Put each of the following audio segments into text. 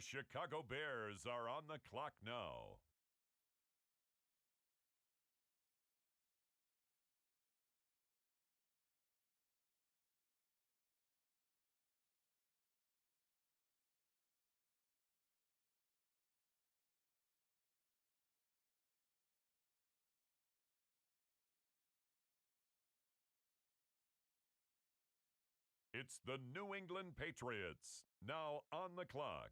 The Chicago Bears are on the clock now. It's the New England Patriots, now on the clock.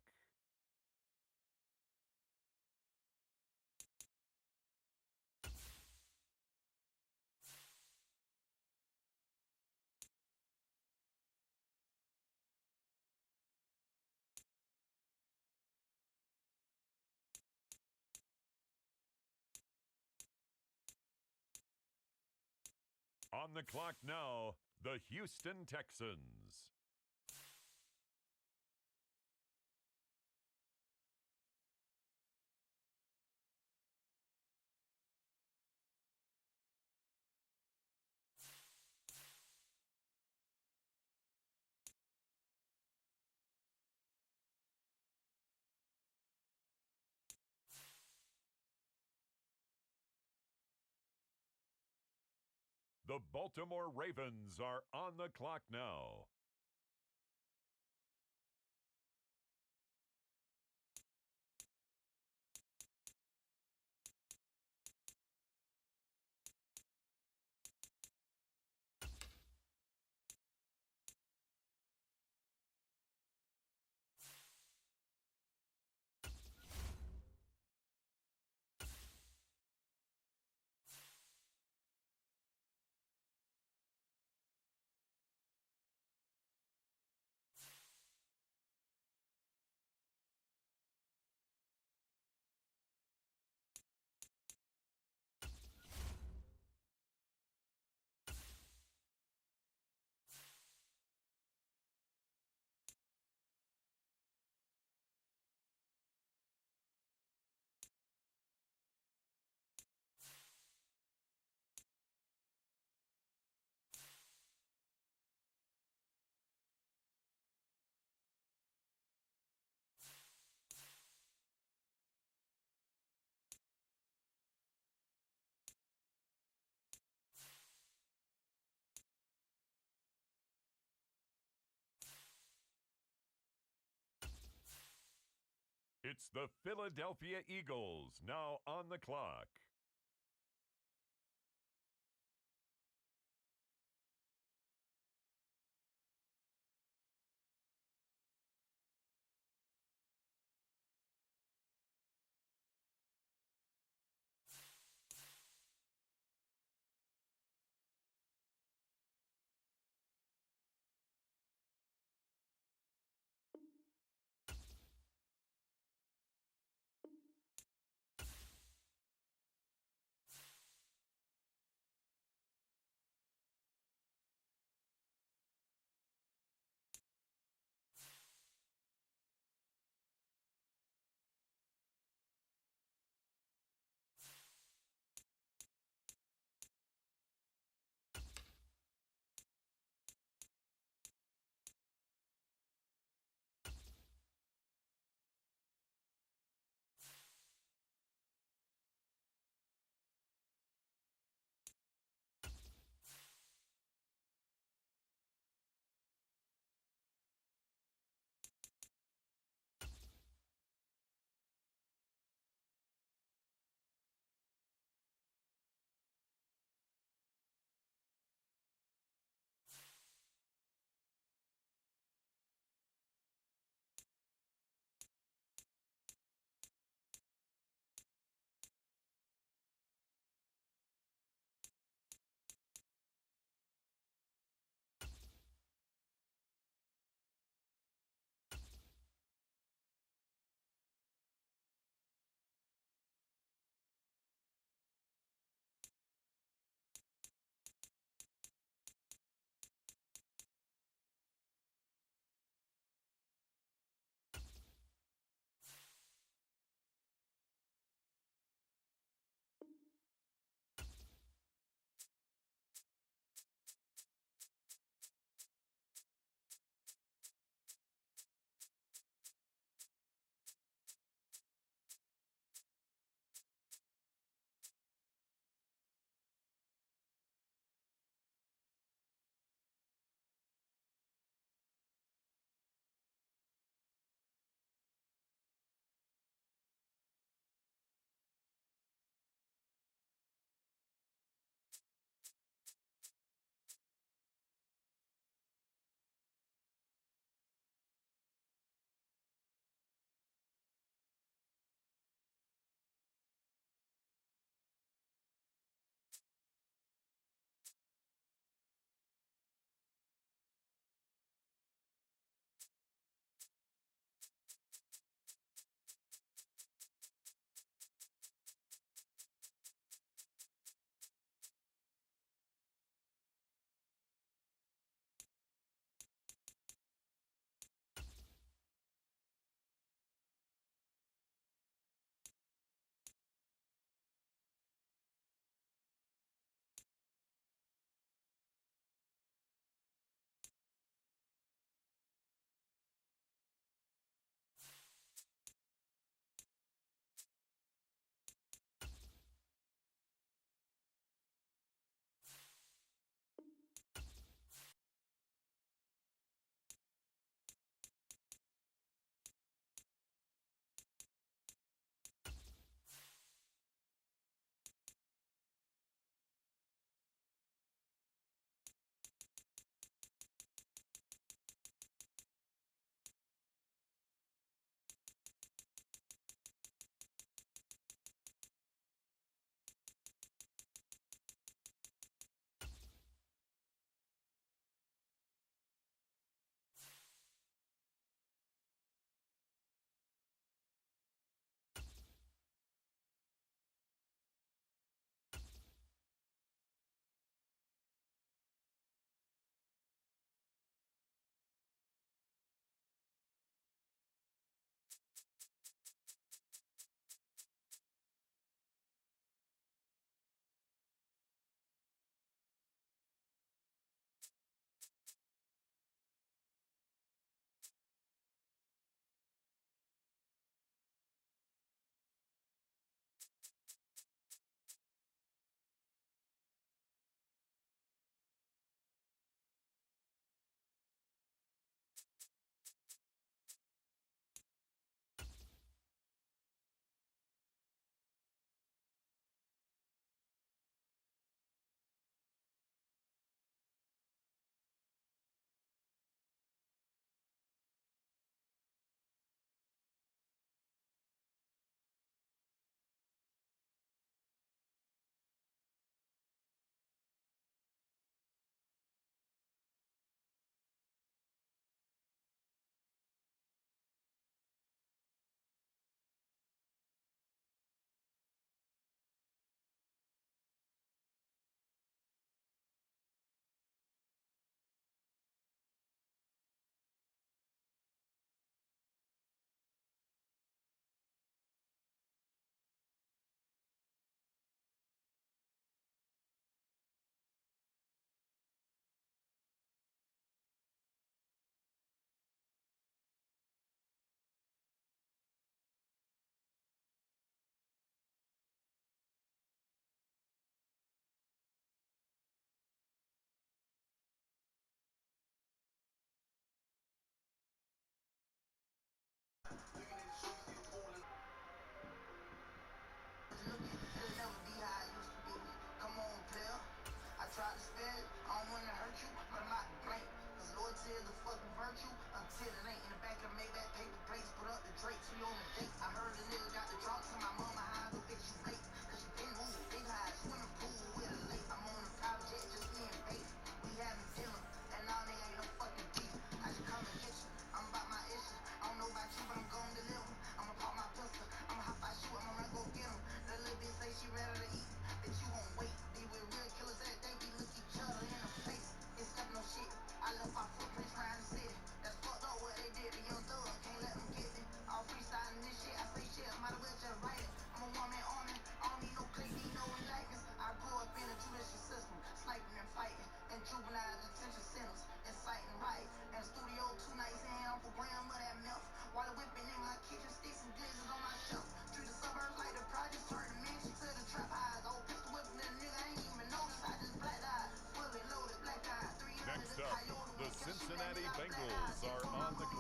On the clock now, the Houston Texans. The Baltimore Ravens are on the clock now. It's the Philadelphia Eagles, now on the clock.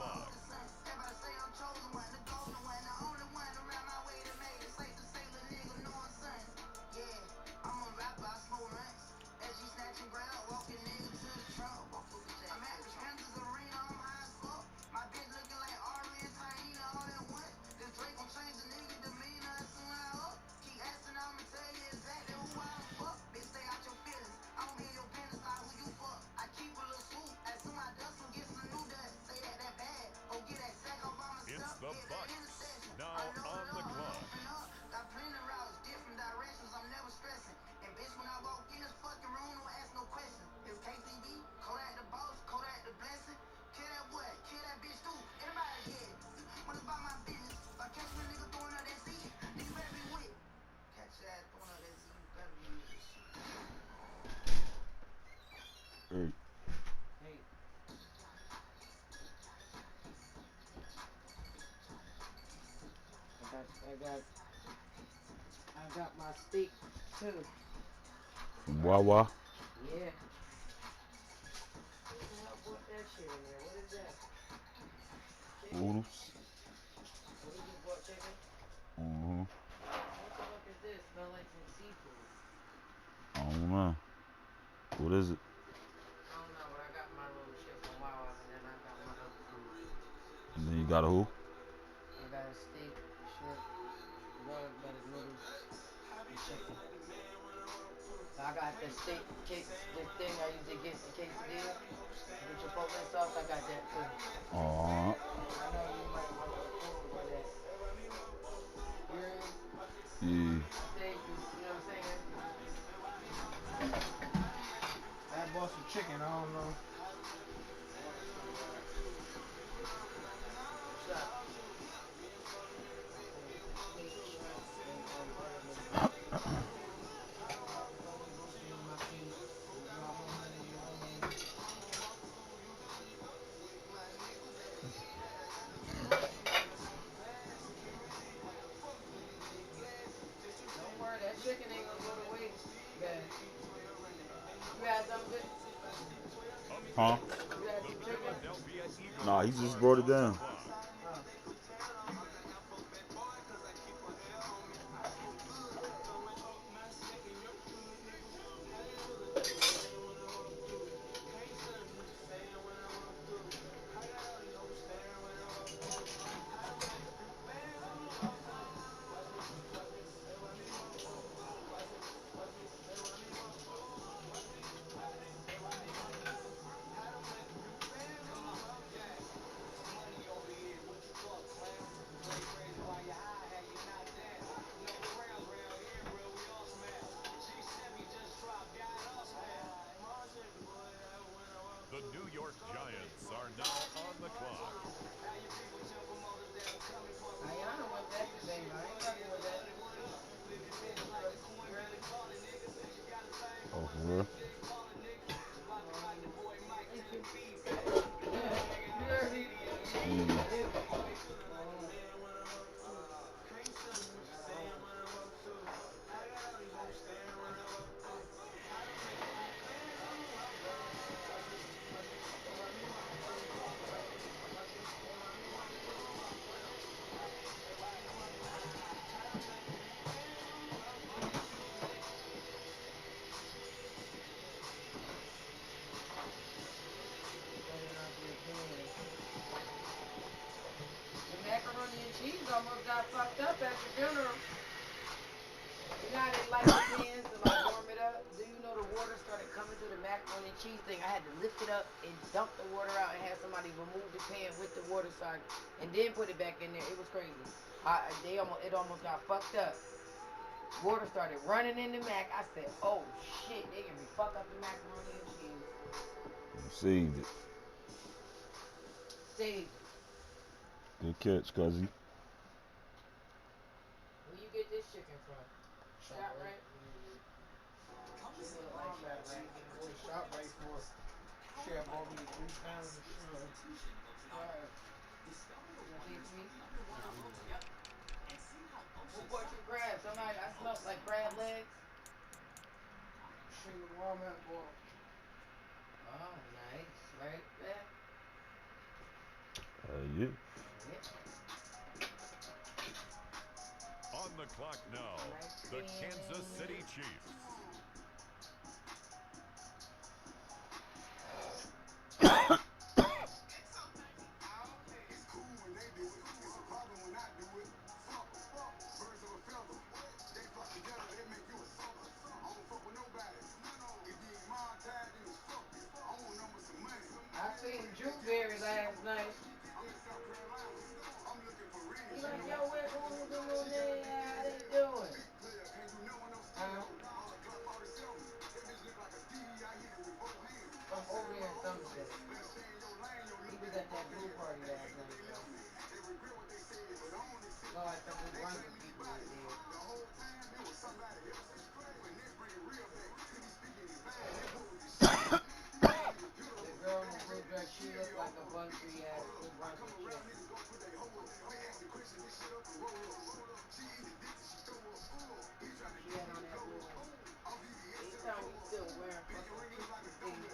clock. It's the Bucks. Now on the clock. Got plenty of routes, different directions, I'm never stressing. And bitch, when I walk in this fucking room, don't ask no questions. It's KCB, Kodak the boss, Kodak the blessing. Kill that boy, kill that bitch too. Everybody dead. When it's about my business, if I catch me a nigga throwing out that Z, nigga better be with. Catch your ass throwing out that Z, you better be with this shit. Hey. Hey. I got my steak too. From Wawa. Yeah. Who the hell bought that shit in there? What is that? Chicken? Oodles. What is this, bought chicken? Mm-hmm. What the fuck is this? Smell like some seafood. I don't know. What is it? I don't know, but I got my little shit from Wawa, and then I got my other food. And then you got a who? I got a steak, shrimp, garlic butter noodles, and chicken. So I got the steak cake, the thing I usually get the quesadilla, the chipotle sauce. I got that too. Aw. I know you might want to approve of that. You hear me? Yeah. Steak, you know what I'm saying? I bought some chicken. I don't know. What's up? Steak, shrimp, and garlic butter noodles. Don't worry, that chicken ain't gonna go to waste. Yeah. You had something? Huh? You had The some chicken? Philadelphia Eagles Nah, he just are brought it on the down. clock. Oh. The New York Giants are now on the clock. Ayana went back today, man. I ain't fucking with that. You heard me? Oh, for real? Thank you. You heard me? Mm. The macaroni and cheese almost got fucked up at the funeral. You know how they light the pans to like warm it up? Do you know the water started coming through the macaroni and cheese thing? I had to lift it up and dump the water out and have somebody remove the pan with the water side and then put it back in there. It was crazy. It almost got fucked up. Water started running in the mac. I said, oh shit, they can fuck up the macaroni and cheese. You saved it. Saved. Good catch, cuzzy. Where you get this chicken from? Shot right? Look like shot right. Boy, shot right for Chef bought me 3 pounds of shrimp. Alright. You gonna take me? Who bought you crab? Somebody, I smelled like crab legs. Shit with Walmart bought. Oh, nice. Right there. clock now, the Kansas City Chiefs. I seen Drew Berry last night. He's like, yo, where's on there? How they doing? From over here in Somerset. He was at that blue party last night, so. No, I thought the Brunswick people was there. The girl in the blue dress, she looked like a country ass New Brunswick chick. She had on that blue one. They tell me still wearing fucking things.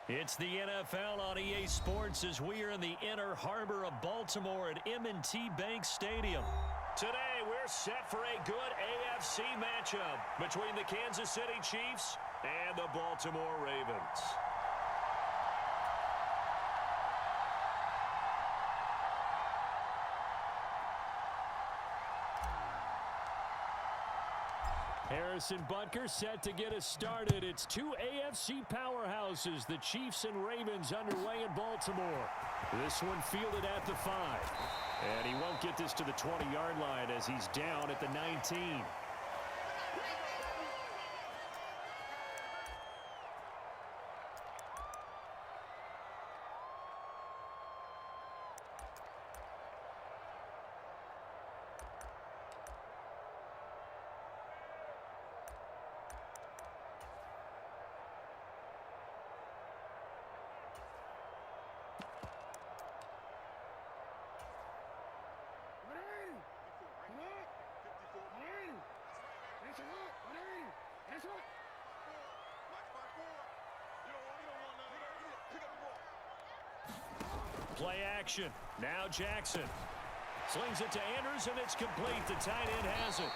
It's the NFL on EA Sports as we are in the inner harbor of Baltimore at M&T Bank Stadium. Today, we're set for a good AFC matchup between the Kansas City Chiefs and the Baltimore Ravens. Harrison Butker set to get us started. It's two AFC powerhouses, the Chiefs and Ravens, underway in Baltimore. This one fielded at the 5. And he won't get this to the 20-yard line as he's down at the 19. Play action. Now Jackson. Slings it to Andrews, and it's complete. The tight end has it.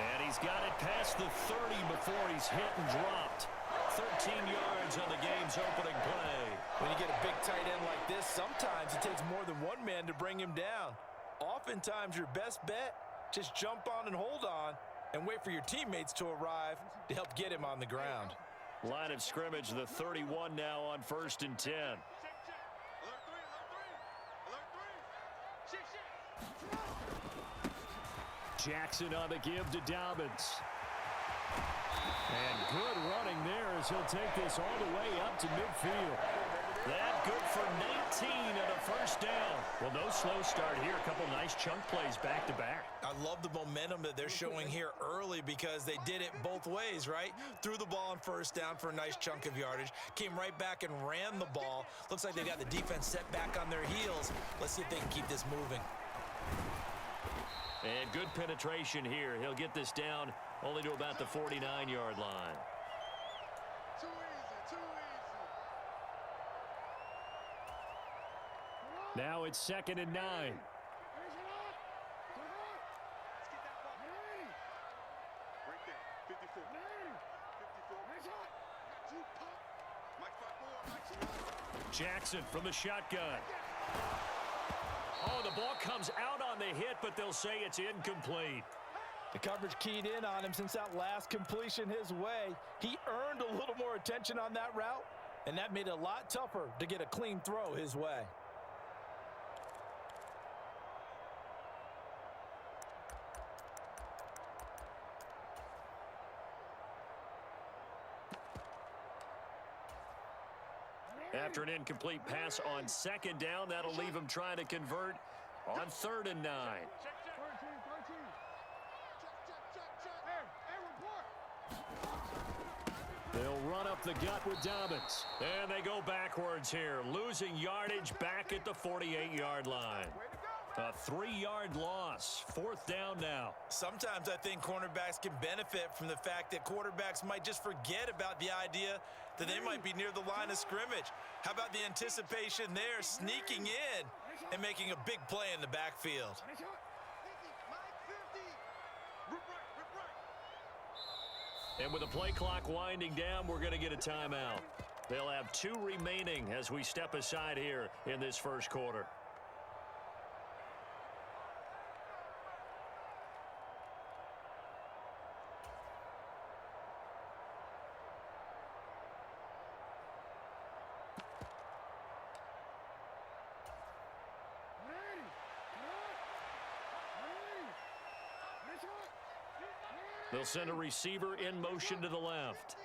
And he's got it past the 30 before he's hit and dropped. 13 yards on the game's opening play. When you get a big tight end like this, sometimes it takes more than one man to bring him down. Oftentimes, your best bet, just jump on and hold on and wait for your teammates to arrive to help get him on the ground. Line of scrimmage, the 31 now on 1st and 10. Jackson on the give to Dobbins. And good running there as he'll take this all the way up to midfield. That good for 19 and a first down. Well, no slow start here. A couple nice chunk plays back to back. I love the momentum that they're showing here early because they did it both ways, right? Threw the ball on first down for a nice chunk of yardage. Came right back and ran the ball. Looks like they got the defense set back on their heels. Let's see if they can keep this moving. And good penetration here. He'll get this down only to about the 49-yard line. Too easy. Now it's 2nd and 9. Jackson from the shotgun. Oh, the ball comes out on the hit, but they'll say it's incomplete. The coverage keyed in on him since that last completion his way. He earned a little more attention on that route, and that made it a lot tougher to get a clean throw his way. After an incomplete pass on 2nd down, that'll leave him trying to convert on 3rd and 9. They'll run up the gut with Dobbins. And they go backwards here, losing yardage back at the 48-yard line. A 3-yard loss. 4th down now. Sometimes I think cornerbacks can benefit from the fact that quarterbacks might just forget about the idea that they might be near the line of scrimmage. How about the anticipation there, sneaking in and making a big play in the backfield? And with the play clock winding down, we're going to get a timeout. They'll have 2 remaining as we step aside here in this first quarter. They'll send a receiver in motion to the left.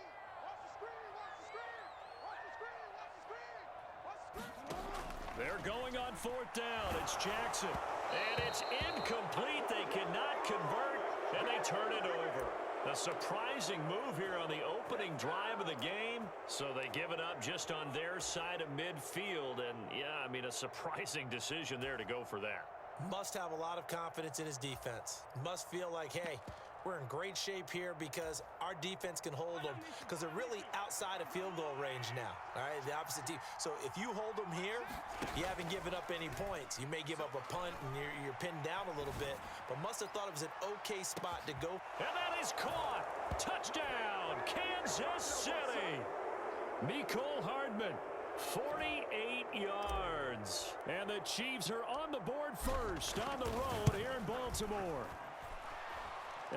They're going on 4th down. It's Jackson. And it's incomplete. They cannot convert, and they turn it over. A surprising move here on the opening drive of the game. So they give it up just on their side of midfield. And, yeah, I mean, a surprising decision there to go for that. Must have a lot of confidence in his defense. Must feel like, hey, we're in great shape here because our defense can hold them because they're really outside of field goal range now, all right, the opposite team. So if you hold them here, you haven't given up any points. You may give up a punt and you're pinned down a little bit, but must have thought it was an okay spot to go. And that is caught. Touchdown, Kansas City. Mecole Hardman, 48 yards. And the Chiefs are on the board first on the road here in Baltimore.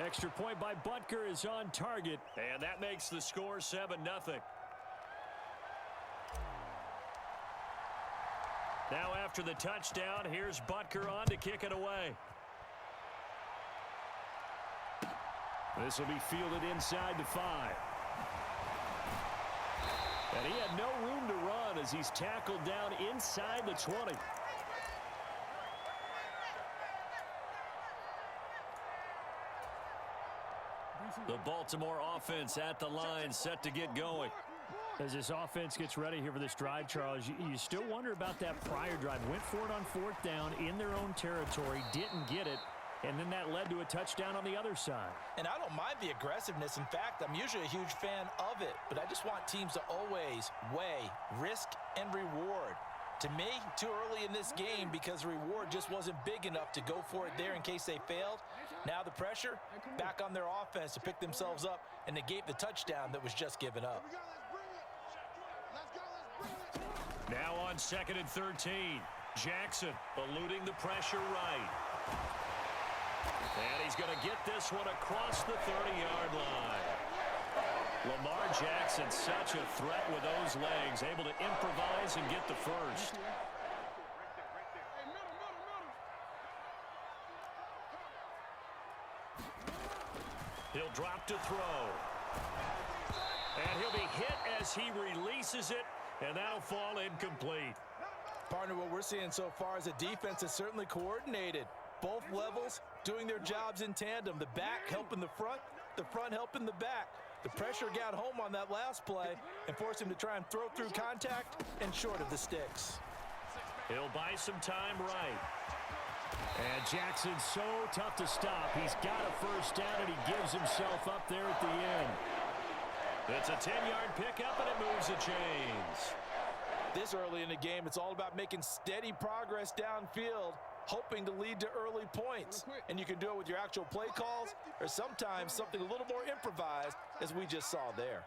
Extra point by Butker is on target, and that makes the score 7-0. Now after the touchdown, here's Butker on to kick it away. This will be fielded inside the 5. And he had no room to run as he's tackled down inside the 20. The Baltimore offense at the line, set to get going. As this offense gets ready here for this drive, Charles, you still wonder about that prior drive. Went for it on 4th down in their own territory, didn't get it. And then that led to a touchdown on the other side. And I don't mind the aggressiveness. In fact, I'm usually a huge fan of it. But I just want teams to always weigh risk and reward. To me, too early in this game because the reward just wasn't big enough to go for it there in case they failed. Now the pressure back on their offense to pick themselves up and negate the touchdown that was just given up. Now on 2nd and 13. Jackson eluding the pressure right. And he's going to get this one across the 30-yard line. Lamar Jackson, such a threat with those legs, able to improvise and get the first. He'll drop to throw. And he'll be hit as he releases it, and that'll fall incomplete. Partner, what we're seeing so far is a defense that's certainly coordinated. Both levels doing their jobs in tandem. The back helping the front helping the back. The pressure got home on that last play and forced him to try and throw through contact and short of the sticks. He'll buy some time right. And Jackson's so tough to stop. He's got a first down, and he gives himself up there at the end. It's a 10-yard pickup, and it moves the chains. This early in the game, it's all about making steady progress downfield, hoping to lead to early points. And you can do it with your actual play calls or sometimes something a little more improvised, as we just saw there.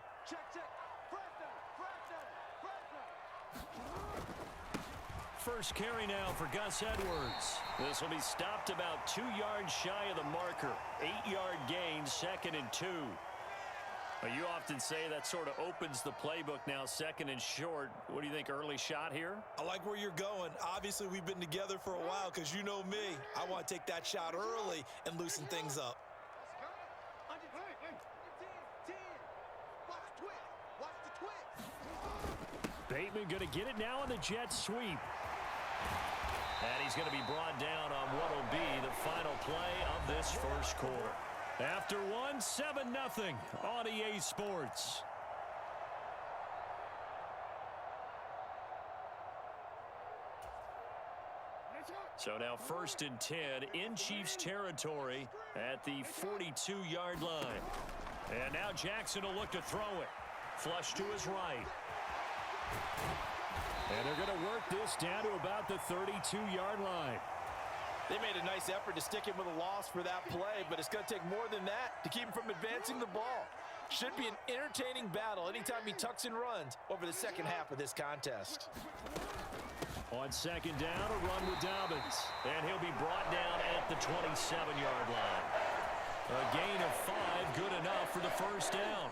First carry now for Gus Edwards. This will be stopped about 2 yards shy of the marker. 8-yard gain, 2nd and 2. You often say that sort of opens the playbook now, 2nd and short. What do you think, early shot here? I like where you're going. Obviously, we've been together for a while because you know me. I want to take that shot early and loosen things up. Bateman going to get it now on the jet sweep. And he's going to be brought down on what will be the final play of this first quarter. After one, 7-0 on EA Sports. So now 1st and 10 in Chiefs territory at the 42-yard line. And now Jackson will look to throw it. Flush to his right. And they're going to work this down to about the 32-yard line. They made a nice effort to stick him with a loss for that play, but it's going to take more than that to keep him from advancing the ball. Should be an entertaining battle anytime he tucks and runs over the second half of this contest. On 2nd down, a run with Dobbins. And he'll be brought down at the 27-yard line. A gain of 5, good enough for the first down.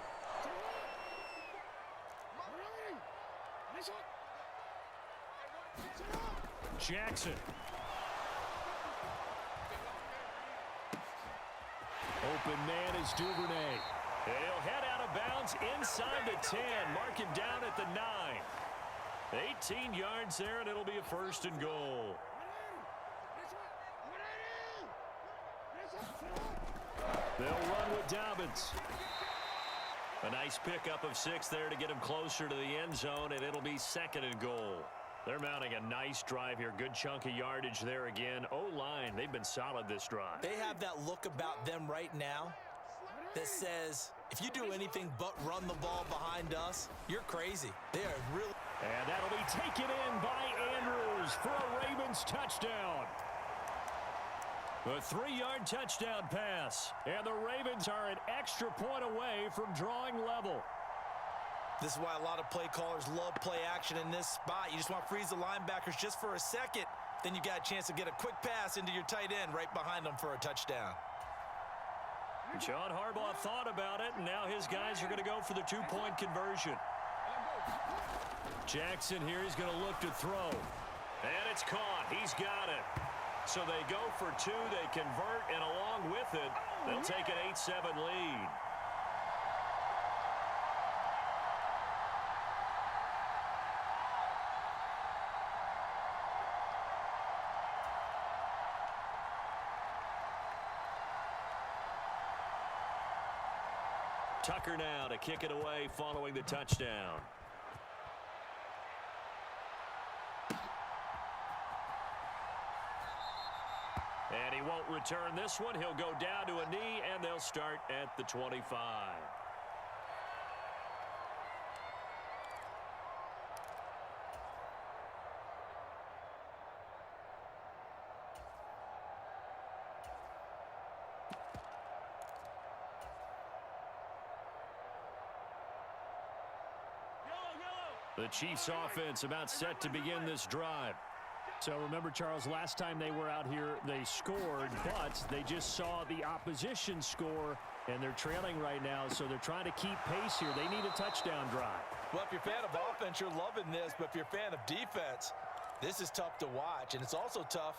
Jackson. Open man is Duvernay. He'll head out of bounds inside the 10. Mark him down at the 9. 18 yards there, and it'll be a 1st and goal. They'll run with Dobbins. A nice pickup of 6 there to get him closer to the end zone, and it'll be 2nd and goal. They're mounting a nice drive here. Good chunk of yardage there again. O-line, they've been solid this drive. They have that look about them right now that says, if you do anything but run the ball behind us, you're crazy. They are really... And that'll be taken in by Andrews for a Ravens touchdown. A 3-yard touchdown pass. And the Ravens are an extra point away from drawing level. This is why a lot of play callers love play action in this spot. You just want to freeze the linebackers just for a second. Then you got a chance to get a quick pass into your tight end right behind them for a touchdown. John Harbaugh thought about it, and now his guys are going to go for the 2-point conversion. Jackson here is going to look to throw. And it's caught. He's got it. So they go for 2. They convert, and along with it, they'll take an 8-7 lead. Tucker now to kick it away following the touchdown. And he won't return this one. He'll go down to a knee, and they'll start at the 25. The Chiefs offense about set to begin this drive. So remember, Charles, last time they were out here, they scored, but they just saw the opposition score, and they're trailing right now, so they're trying to keep pace here. They need a touchdown drive. Well, if you're a fan of offense, you're loving this, but if you're a fan of defense, this is tough to watch, and it's also tough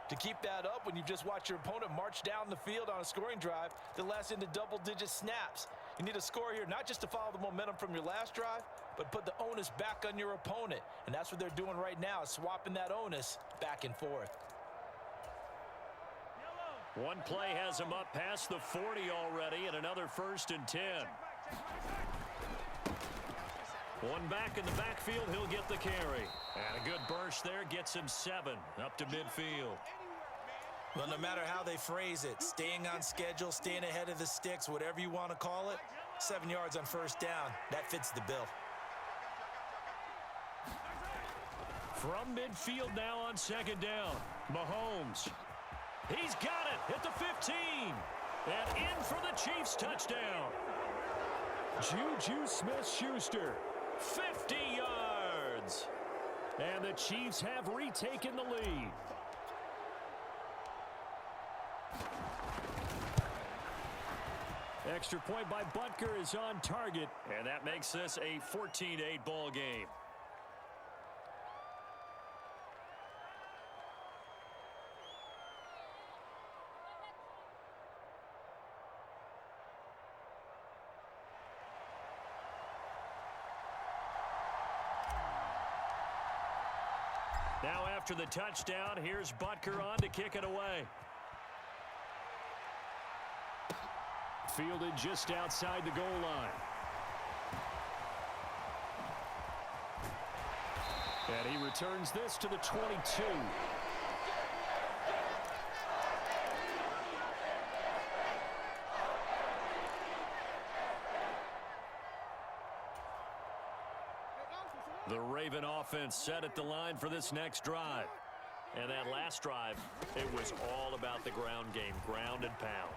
to keep that up when you've just watched your opponent march down the field on a scoring drive that lasts into double-digit snaps. You need a score here, not just to follow the momentum from your last drive, but put the onus back on your opponent. And that's what they're doing right now, swapping that onus back and forth. One play has him up past the 40 already, and another 1st and 10. One back in the backfield, he'll get the carry. And a good burst there gets him 7 up to midfield. Well, no matter how they phrase it, staying on schedule, staying ahead of the sticks, whatever you want to call it, 7 yards on 1st down, that fits the bill. From midfield now on 2nd down, Mahomes. He's got it at the 15. And in for the Chiefs touchdown. Juju Smith-Schuster, 50 yards. And the Chiefs have retaken the lead. Extra point by Butker is on target, and that makes this a 14-8 ball game. Now after the touchdown, here's Butker on to kick it away. Fielded just outside the goal line. And he returns this to the 22. The Raven offense set at the line for this next drive. And that last drive, it was all about the ground game, ground and pound.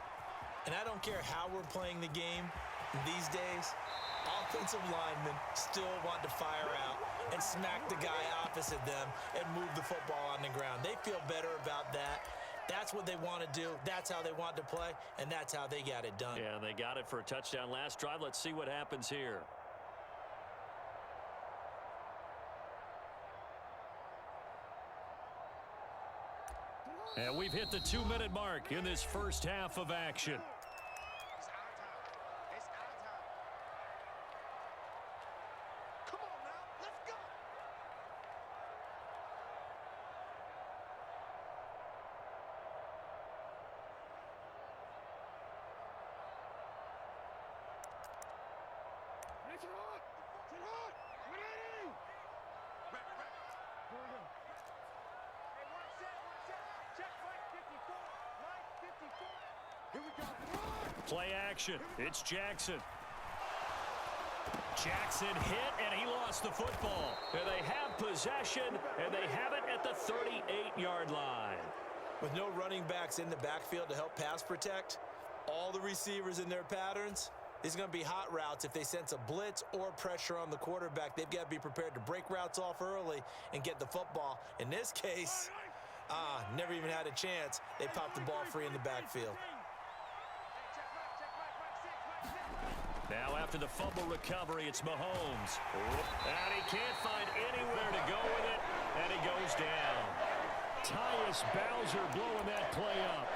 And I don't care how we're playing the game these days, offensive linemen still want to fire out and smack the guy opposite them and move the football on the ground. They feel better about that. That's what they want to do. That's how they want to play, and that's how they got it done. Yeah, they got it for a touchdown last drive. Let's see what happens here. And we've hit the 2-minute mark in this first half of action. It's our time. It's our time. Come on now. Let's go. It's hot. It's hot. We're ready. Here we go. Hey, one set. Check right 54. Right 54. Here we go. Play action. It's Jackson. Jackson hit, and he lost the football. And they have possession, and they have it at the 38-yard line. With no running backs in the backfield to help pass protect, all the receivers in their patterns, these are going to be hot routes. If they sense a blitz or pressure on the quarterback, they've got to be prepared to break routes off early and get the football. In this case, never even had a chance. They popped the ball free in the backfield. Now after the fumble recovery, it's Mahomes. And he can't find anywhere to go with it, and he goes down. Tyus Bowser blowing that play up.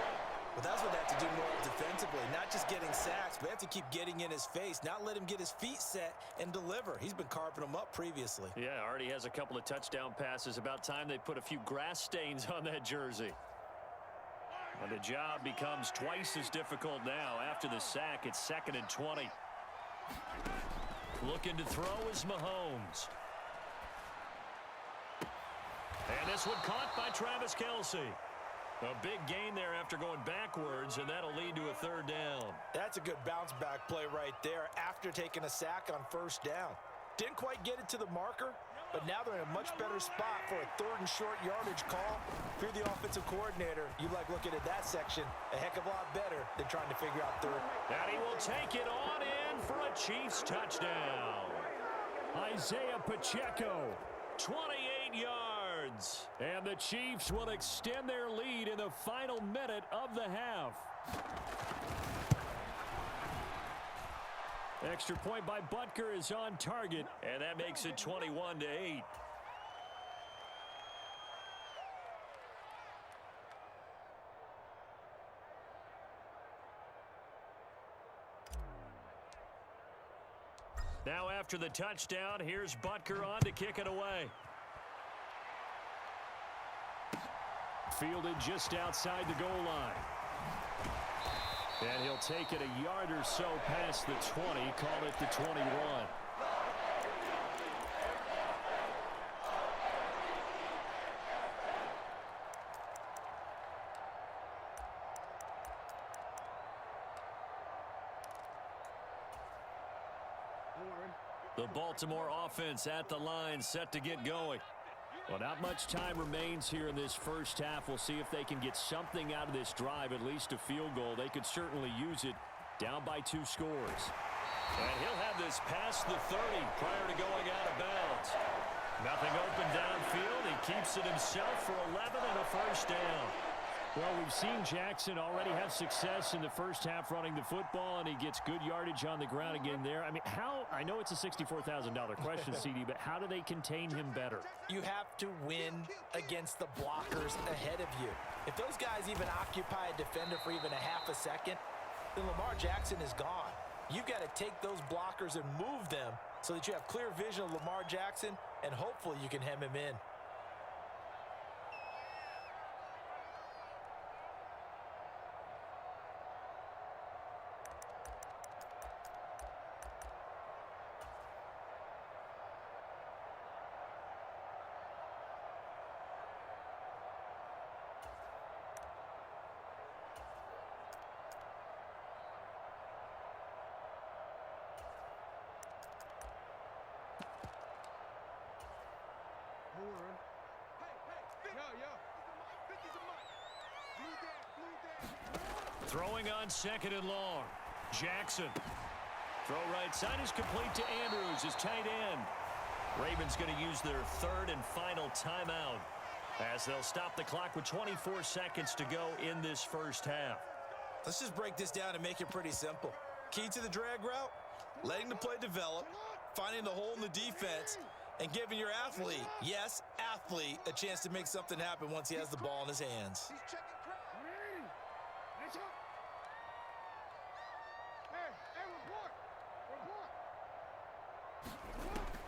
Well, that's what they have to do more defensively, not just getting sacks, but they have to keep getting in his face, not let him get his feet set and deliver. He's been carping them up previously. Yeah, already has a couple of touchdown passes. About time they put a few grass stains on that jersey. And the job becomes twice as difficult now. After the sack, it's 2nd and 20. Looking to throw is Mahomes. And this one caught by Travis Kelce. A big gain there after going backwards, and that'll lead to a third down. That's a good bounce-back play right there after taking a sack on first down. Didn't quite get it to the marker, but now they're in a much better spot for a third and short yardage call. If you're the offensive coordinator, you like looking at that section a heck of a lot better than trying to figure out third. And he will take it on in for a Chiefs touchdown. Isaiah Pacheco, 28 yards. And the Chiefs will extend their lead in the final minute of the half. Extra point by Butker is on target. And that makes it 21-8. Now after the touchdown, here's Butker on to kick it away. Fielded just outside the goal line. And he'll take it a yard or so past the 20, call it the 21. The Baltimore offense at the line, set to get going. Well, not much time remains here in this first half. We'll see if they can get something out of this drive, at least a field goal. They could certainly use it, down by 2 scores. And he'll have this past the 30 prior to going out of bounds. Nothing open downfield. He keeps it himself for 11 and a first down. Well, we've seen Jackson already have success in the first half running the football, and he gets good yardage on the ground again there. I mean, I know it's a $64,000 question, CD, but how do they contain him better? You have to win against the blockers ahead of you. If those guys even occupy a defender for even a half a second, then Lamar Jackson is gone. You've got to take those blockers and move them so that you have clear vision of Lamar Jackson, and hopefully you can hem him in. Throwing on second and long. Jackson. Throw right side is complete to Andrews, his tight end. Ravens going to use their third and final timeout as they'll stop the clock with 24 seconds to go in this first half. Let's just break this down and make it pretty simple. Key to the drag route, letting the play develop, finding the hole in the defense, and giving your athlete, yes, athlete, a chance to make something happen once he has the ball in his hands.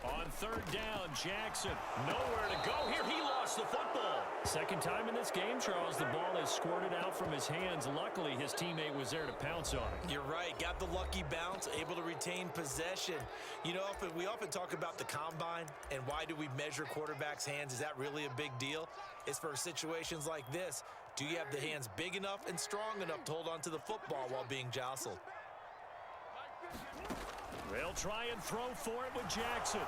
On third down, Jackson. Nowhere to go here. He lost the football. Second time in this game, Charles, the ball has squirted out from his hands. Luckily, his teammate was there to pounce on it. You're right. Got the lucky bounce, able to retain possession. You know, we often talk about the combine and why do we measure quarterbacks' hands. Is that really a big deal? It's for situations like this. Do you have the hands big enough and strong enough to hold on to the football while being jostled? They'll try and throw for it with Jackson.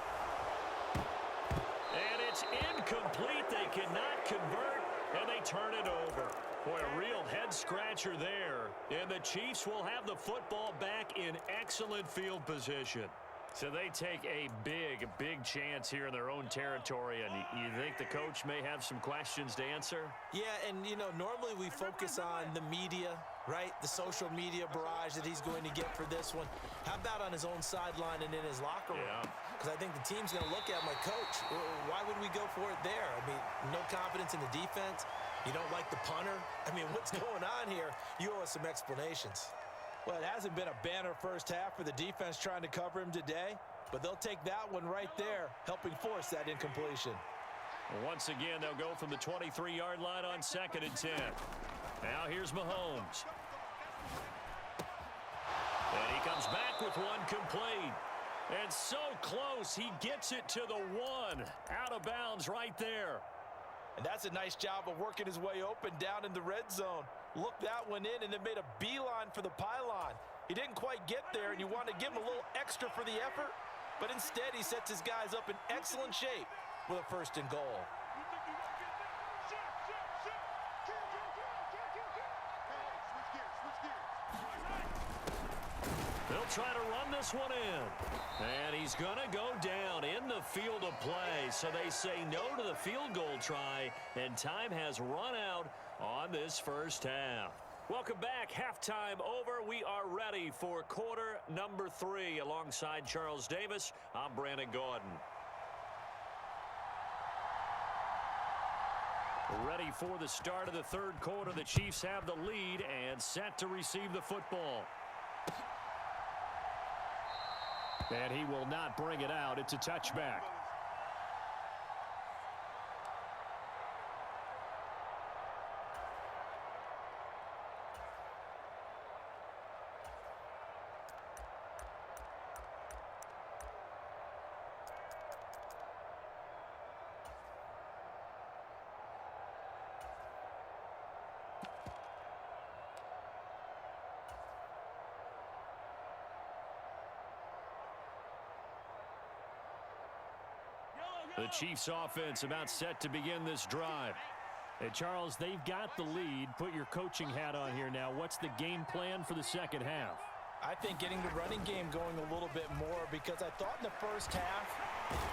And it's incomplete. They cannot convert, and they turn it over. Boy, a real head-scratcher there. And the Chiefs will have the football back in excellent field position. So they take a big chance here in their own territory, and you think the coach may have some questions to answer? Yeah, and, you know, normally we focus on the media, right? The social media barrage that he's going to get for this one. How about on his own sideline and in his locker room? Yeah. Because I think the team's going to look at him like, Coach, why would we go for it there? I mean, no confidence in the defense. You don't like the punter. I mean, what's going on here? You owe us some explanations. Well, it hasn't been a banner first half for the defense trying to cover him today, but they'll take that one right there, helping force that incompletion. Once again, they'll go from the 23-yard line on second and 10. Now here's Mahomes. And he comes back with one complete. And so close, he gets it to the one. Out of bounds right there. And that's a nice job of working his way open down in the red zone. Looked that one in and then made a beeline for the pylon. He didn't quite get there, and you want to give him a little extra for the effort, but instead he sets his guys up in excellent shape with a 1st and goal. They'll try to run this one in. And he's going to go down in the field of play. So they say no to the field goal try, and time has run out on this first half. Welcome back. Halftime over. We are ready for quarter number 3. Alongside Charles Davis, I'm Brandon Gordon. Ready for the start of the 3rd quarter. The Chiefs have the lead and set to receive the football. And he will not bring it out. It's a touchback. The Chiefs offense about set to begin this drive. And Charles, they've got the lead. Put your coaching hat on here now. What's the game plan for the second half? I think getting the running game going a little bit more, because I thought in the first half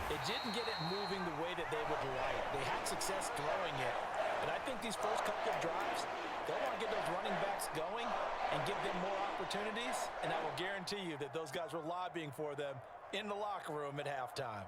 it didn't get it moving the way that they would like. They had success throwing it. But I think these first couple of drives, they'll want to get those running backs going and give them more opportunities. And I will guarantee you that those guys were lobbying for them in the locker room at halftime.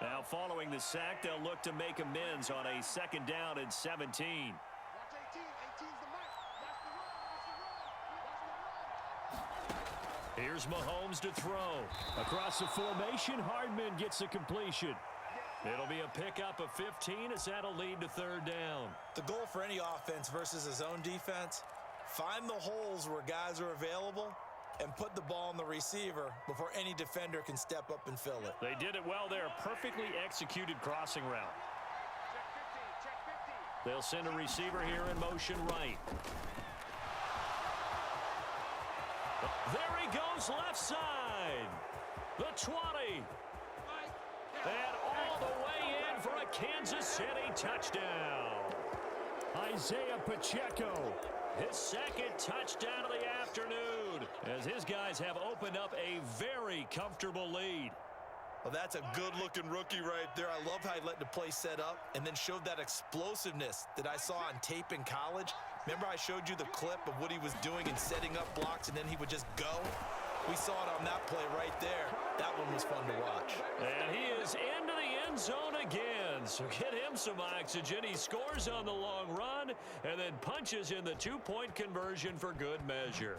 Now following the sack, they'll look to make amends on a 2nd down and 17. Watch 18. 18's the mark. Here's Mahomes to throw. Across the formation, Hardman gets a completion. It'll be a pickup of 15 as that'll lead to 3rd down. The goal for any offense versus a zone defense, find the holes where guys are available and put the ball on the receiver before any defender can step up and fill it. They did it well there. Perfectly executed crossing route. They'll send a receiver here in motion right. There he goes left side. The 20. And all the way in for a Kansas City touchdown. Isaiah Pacheco, his 2nd touchdown of the afternoon, as his guys have opened up a very comfortable lead. Well, that's a good-looking rookie right there. I love how he let the play set up and then showed that explosiveness that I saw on tape in college. Remember I showed you the clip of what he was doing and setting up blocks, and then he would just go? We saw it on that play right there. That one was fun to watch. And he is into the end zone again. So get him some oxygen. He scores on the long run and then punches in the 2-point conversion for good measure.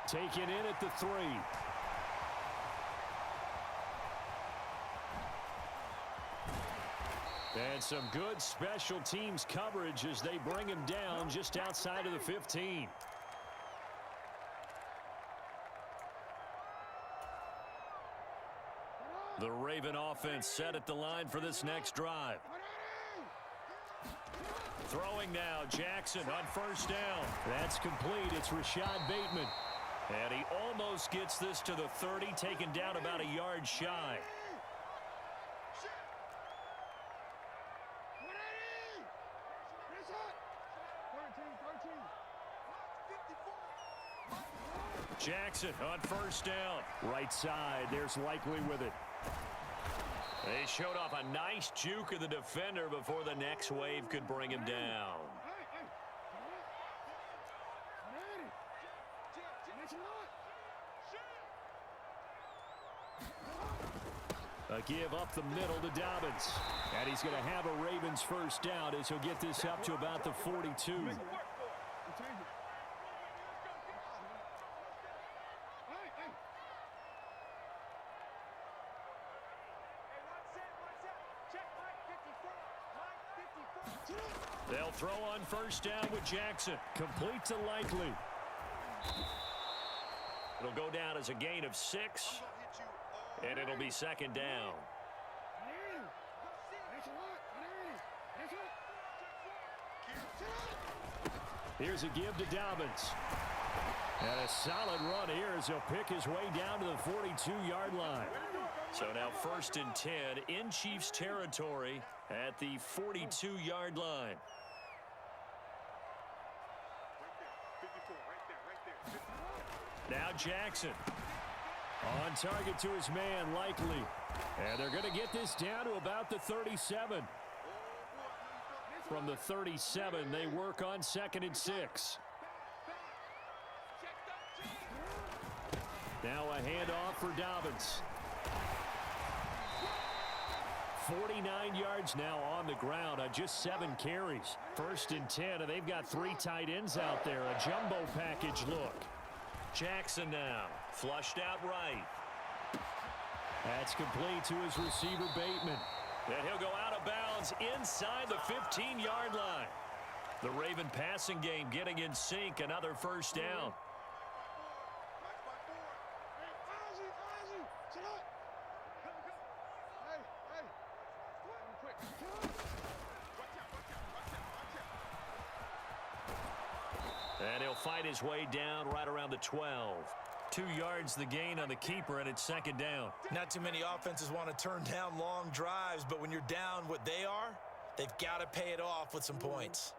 Taken in at the 3. And some good special teams coverage as they bring him down just outside of the 15. The Raven offense set at the line for this next drive. Throwing now, Jackson on 1st down. That's complete. It's Rashad Bateman. And he almost gets this to the 30, taken down about a yard shy. Jackson on 1st down. Right side, there's Likely with it. They showed off a nice juke of the defender before the next wave could bring him down. A give up the middle to Dobbins. And he's going to have a Ravens 1st down as he'll get this up to about the 42. They'll throw on first down with Jackson. Complete to Likely. It'll go down as a gain of 6, and it'll be second down. Here's a give to Dobbins. And a solid run here as he'll pick his way down to the 42-yard line. So now 1st and 10 in Chiefs territory at the 42-yard line. Now Jackson on target to his man, Likely. And they're going to get this down to about the 37. From the 37, they work on 2nd and 6. Now a handoff for Dobbins. 49 yards now on the ground on just 7 carries. 1st and 10, and they've got 3 tight ends out there. A jumbo package look. Jackson now, flushed out right. That's complete to his receiver, Bateman. And he'll go out of bounds inside the 15-yard line. The Raven passing game getting in sync, another first down. And he'll fight his way down right around the 12. 2 yards the gain on the keeper, and it's second down. Not too many offenses want to turn down long drives, but when you're down what they are, they've got to pay it off with some points.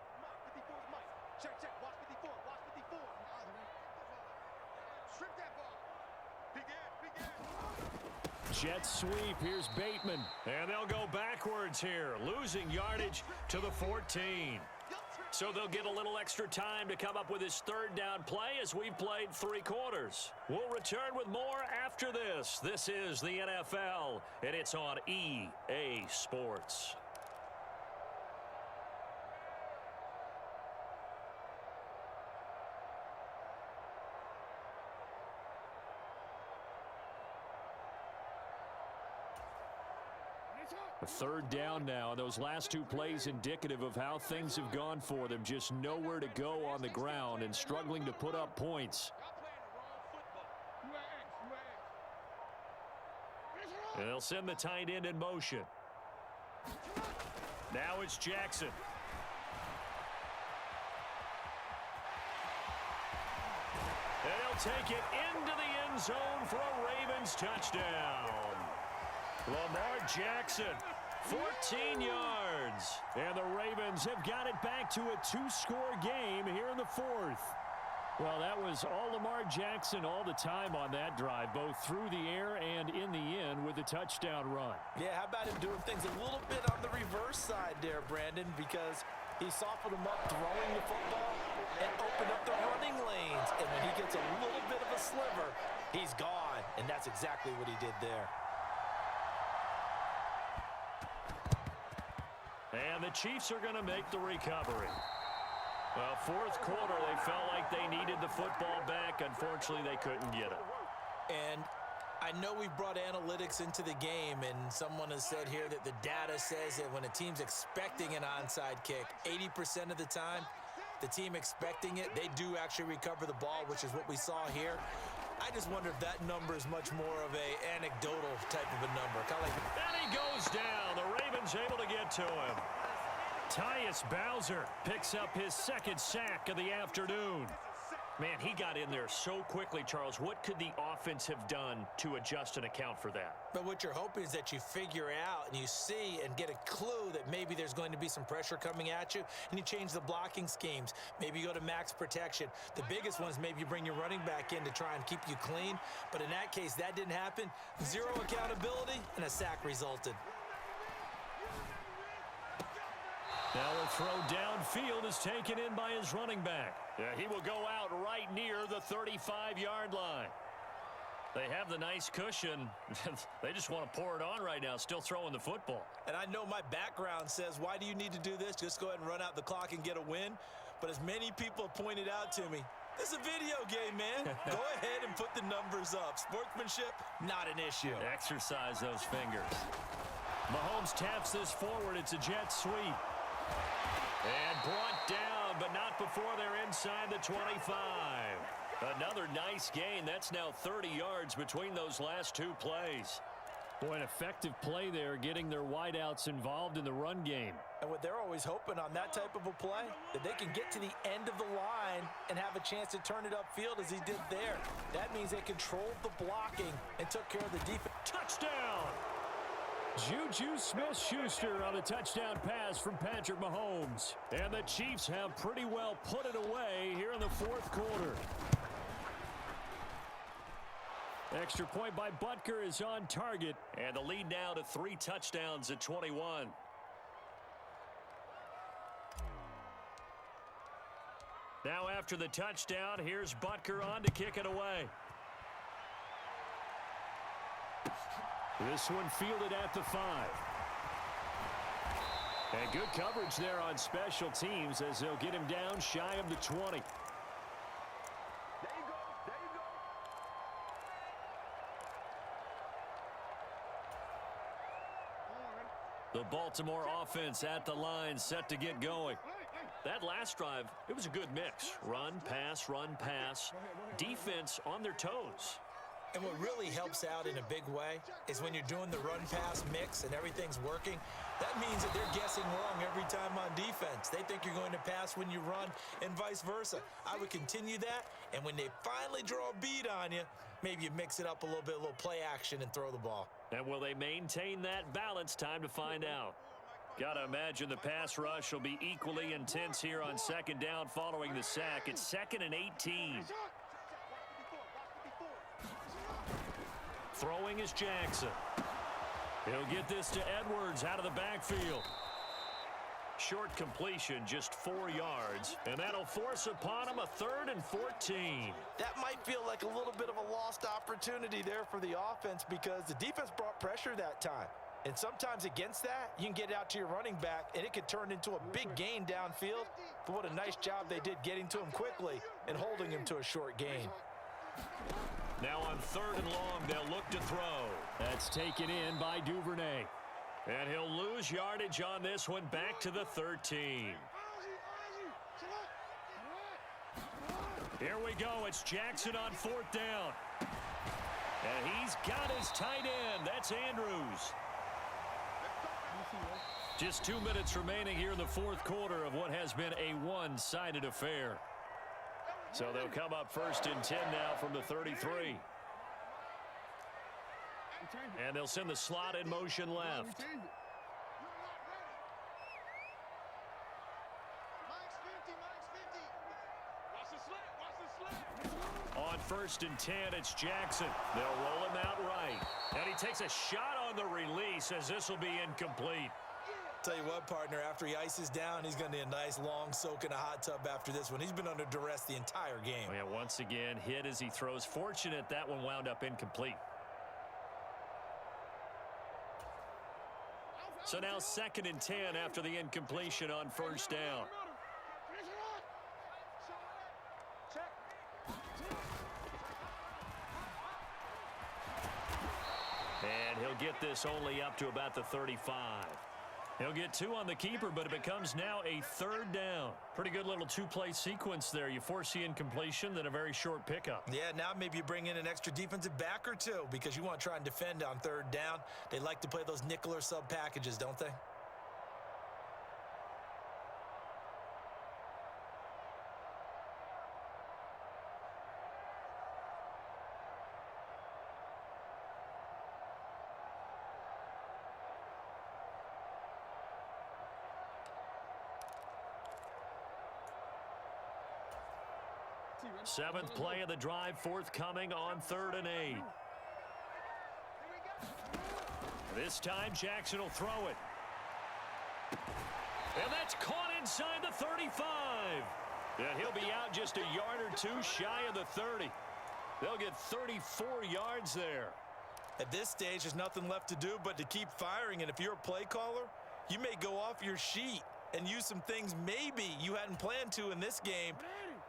Jet sweep. Here's Bateman. And they'll go backwards here, losing yardage to the 14. So they'll get a little extra time to come up with his 3rd down play as we've played 3 quarters. We'll return with more after this. This is the NFL, and it's on EA Sports. A 3rd down now, and those last 2 plays indicative of how things have gone for them. Just nowhere to go on the ground and struggling to put up points. And they'll send the tight end in motion. Now it's Jackson. And he'll take it into the end zone for a Ravens touchdown. Lamar Jackson, 14 yards. And the Ravens have got it back to a 2-score game here in the 4th. Well, that was all Lamar Jackson all the time on that drive, both through the air and in the end with a touchdown run. Yeah, how about him doing things a little bit on the reverse side there, Brandon, because he softened him up throwing the football and opened up the running lanes. And when he gets a little bit of a sliver, he's gone. And that's exactly what he did there. And the Chiefs are going to make the recovery. Well, 4th quarter, they felt like they needed the football back. Unfortunately, they couldn't get it. And I know we've brought analytics into the game, and someone has said here that the data says that when a team's expecting an onside kick, 80% of the time, the team expecting it, they do actually recover the ball, which is what we saw here. I just wonder if that number is much more of a anecdotal type of a number. Kind of like. And he goes down. The Ravens able to get to him. Tyus Bowser picks up his 2nd sack of the afternoon. Man, he got in there so quickly, Charles. What could the offense have done to adjust and account for that? But what you're hoping is that you figure out and you see and get a clue that maybe there's going to be some pressure coming at you, and you change the blocking schemes. Maybe you go to max protection. The biggest one is maybe you bring your running back in to try and keep you clean. But in that case, that didn't happen. 0 accountability, and a sack resulted. Now the throw downfield is taken in by his running back. Yeah, he will go out right near the 35-yard line. They have the nice cushion. They just want to pour it on right now, still throwing the football. And I know my background says, why do you need to do this? Just go ahead and run out the clock and get a win. But as many people have pointed out to me, this is a video game, man. Go ahead and put the numbers up. Sportsmanship, not an issue. Exercise those fingers. Mahomes taps this forward. It's a jet sweep. And brought down, but not before they're inside the 25. Another nice gain. That's now 30 yards between those last two plays. Boy, an effective play there, getting their wideouts involved in the run game. And what they're always hoping on that type of a play, that they can get to the end of the line and have a chance to turn it upfield as he did there. That means they controlled the blocking and took care of the defense. Touchdown! Juju Smith-Schuster on the touchdown pass from Patrick Mahomes. And the Chiefs have pretty well put it away here in the fourth quarter. Extra point by Butker is on target. And the lead now to 3 touchdowns at 21. Now after the touchdown, here's Butker on to kick it away. This one fielded at the 5. And good coverage there on special teams as they'll get him down shy of the 20. The Baltimore offense at the line, set to get going. That last drive, it was a good mix. Run, pass, defense on their toes. And what really helps out in a big way is when you're doing the run-pass mix and everything's working, that means that they're guessing wrong every time on defense. They think you're going to pass when you run and vice versa. I would continue that, and when they finally draw a bead on you, maybe you mix it up a little bit, a little play action, and throw the ball. And will they maintain that balance? Time to find out. Got to imagine the pass rush will be equally intense here on second down following the sack. It's 2nd and 18. Throwing is Jackson. He'll get this to Edwards out of the backfield. Short completion, just 4 yards, and that'll force upon him a 3rd and 14. That might feel like a little bit of a lost opportunity there for the offense because the defense brought pressure that time. And sometimes against that, you can get out to your running back, and it could turn into a big gain downfield. But what a nice job they did getting to him quickly and holding him to a short gain. Now on 3rd and long, they'll look to throw. That's taken in by Duvernay. And he'll lose yardage on this one, back to the 13. Here we go. It's Jackson on 4th down. And he's got his tight end. That's Andrews. Just 2 minutes remaining here in the fourth quarter of what has been a one-sided affair. So they'll come up 1st and 10 now from the 33. And they'll send the slot in motion left. On 1st and 10, it's Jackson. They'll roll him out right. And he takes a shot on the release as this will be incomplete. Tell you what, partner, after he ices down, he's going to need a nice long soak in a hot tub after this one. He's been under duress the entire game. Oh, yeah, once again, hit as he throws. Fortunate that one wound up incomplete. So now 2nd and 10 after the incompletion on 1st down. And he'll get this only up to about the 35. He'll get 2 on the keeper, but it becomes now a 3rd down. Pretty good little 2-play sequence there. You force the incompletion, then a very short pickup. Yeah, now maybe you bring in an extra defensive back or 2 because you want to try and defend on 3rd down. They like to play those nickel or sub packages, don't they? Seventh play of the drive forthcoming on 3rd and 8. This time Jackson will throw it. And that's caught inside the 35. And he'll be out just a yard or 2 shy of the 30. They'll get 34 yards there. At this stage, there's nothing left to do but to keep firing. And if you're a play caller, you may go off your sheet and use some things maybe you hadn't planned to in this game.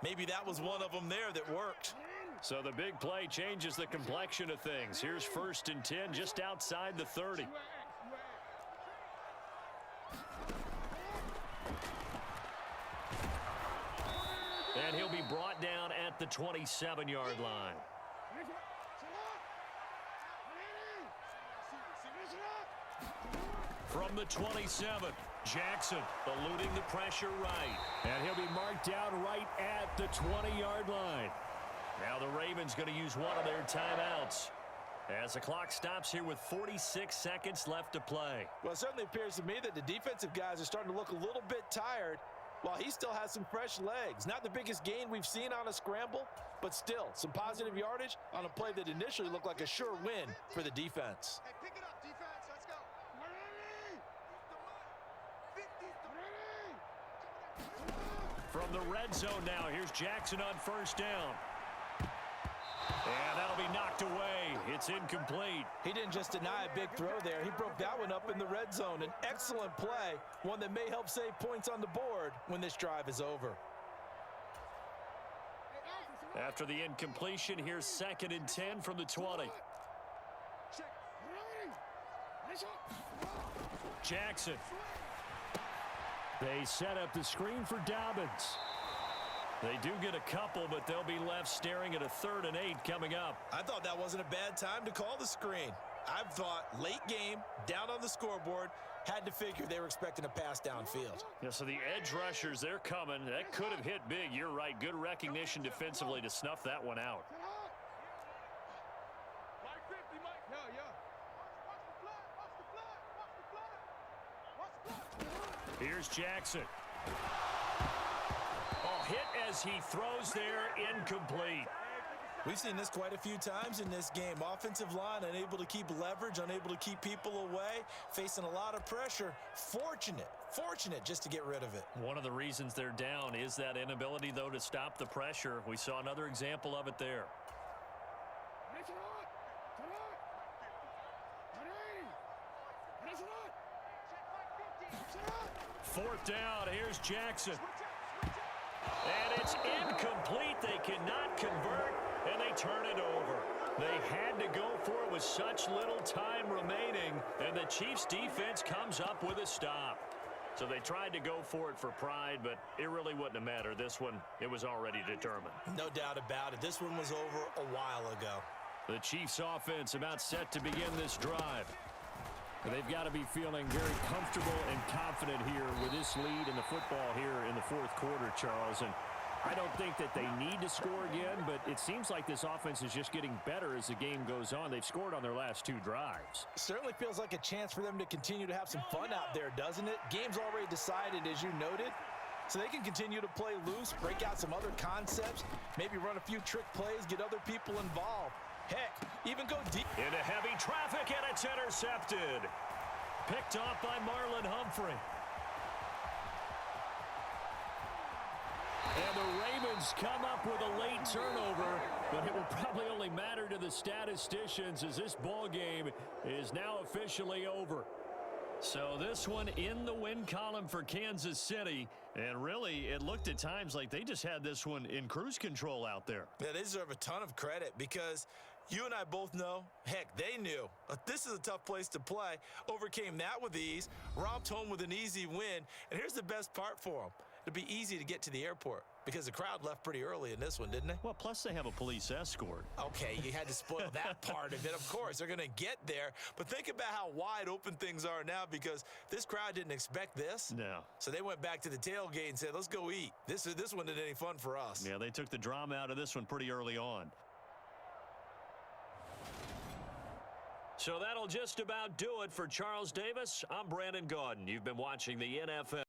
Maybe that was one of them there that worked. So the big play changes the complexion of things. Here's 1st and 10 just outside the 30. And he'll be brought down at the 27-yard line. From the 27, Jackson eluding the pressure right. And he'll be marked down right at the 20-yard line. Now the Ravens going to use one of their timeouts as the clock stops here with 46 seconds left to play. Well, it certainly appears to me that the defensive guys are starting to look a little bit tired while he still has some fresh legs. Not the biggest gain we've seen on a scramble, but still some positive yardage on a play that initially looked like a sure win for the defense. Hey, pick it up, defense. Let's go. From the red zone now, here's Jackson on first down. And that'll be knocked away. It's incomplete. He didn't just deny a big throw there. He broke that one up in the red zone. An excellent play, one that may help save points on the board when this drive is over. After the incompletion, here's 2nd and 10 from the 20. Jackson. They set up the screen for Dobbins. They do get a couple, but they'll be left staring at a 3rd and 8 coming up. I thought that wasn't a bad time to call the screen. I thought late game, down on the scoreboard, had to figure they were expecting a pass downfield. Yeah, so the edge rushers, they're coming. That could have hit big. You're right. Good recognition defensively to snuff that one out. Here's Jackson. Oh, hit as he throws there, incomplete. We've seen this quite a few times in this game. Offensive line unable to keep leverage, unable to keep people away, facing a lot of pressure. Fortunate just to get rid of it. One of the reasons they're down is that inability, though, to stop the pressure. We saw another example of it there. 4th down, here's Jackson. And it's incomplete. They cannot convert, and they turn it over. They had to go for it with such little time remaining, and the Chiefs' defense comes up with a stop. So they tried to go for it for pride, but it really wouldn't have mattered. This one, it was already determined. No doubt about it. This one was over a while ago. The Chiefs' offense about set to begin this drive. They've got to be feeling very comfortable and confident here with this lead in the football here in the 4th quarter, Charles. And I don't think that they need to score again, but it seems like this offense is just getting better as the game goes on. They've scored on their last 2 drives. Certainly feels like a chance for them to continue to have some fun out there, doesn't it? Game's already decided, as you noted. So they can continue to play loose, break out some other concepts, maybe run a few trick plays, get other people involved. Heck, even go deep. Into heavy traffic, and it's intercepted. Picked off by Marlon Humphrey. And the Ravens come up with a late turnover, but it will probably only matter to the statisticians as this ball game is now officially over. So this one in the win column for Kansas City, and really it looked at times like they just had this one in cruise control out there. Yeah, they deserve a ton of credit because you and I both know, heck, they knew. This is a tough place to play. Overcame that with ease, romped home with an easy win, and here's the best part for them. It'll be easy to get to the airport because the crowd left pretty early in this one, didn't they? Well, plus they have a police escort. Okay, you had to spoil that part of it. Of course, they're going to get there. But think about how wide open things are now because this crowd didn't expect this. No. So they went back to the tailgate and said, let's go eat. This one isn't any fun for us. Yeah, they took the drama out of this one pretty early on. So that'll just about do it for Charles Davis. I'm Brandon Gaudin. You've been watching the NFL.